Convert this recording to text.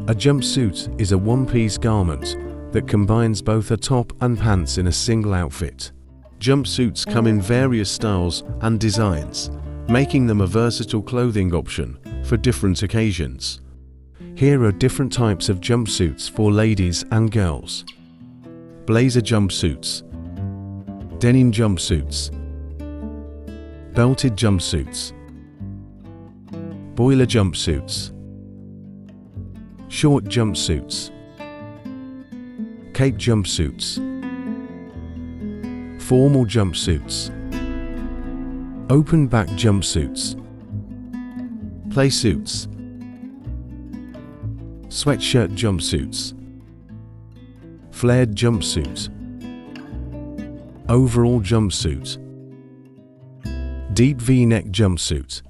A jumpsuit is a one-piece garment that combines both a top and pants in a single outfit. Jumpsuits come in various styles and designs, making them a versatile clothing option for different occasions. Here are different types of jumpsuits for ladies and girls. Blazer jumpsuits, denim jumpsuits, belted jumpsuits, boiler jumpsuits, short jumpsuits, cape jumpsuits, formal jumpsuits, open back jumpsuits, play suits, sweatshirt jumpsuits, flared jumpsuit, overall jumpsuit, deep V-neck jumpsuit,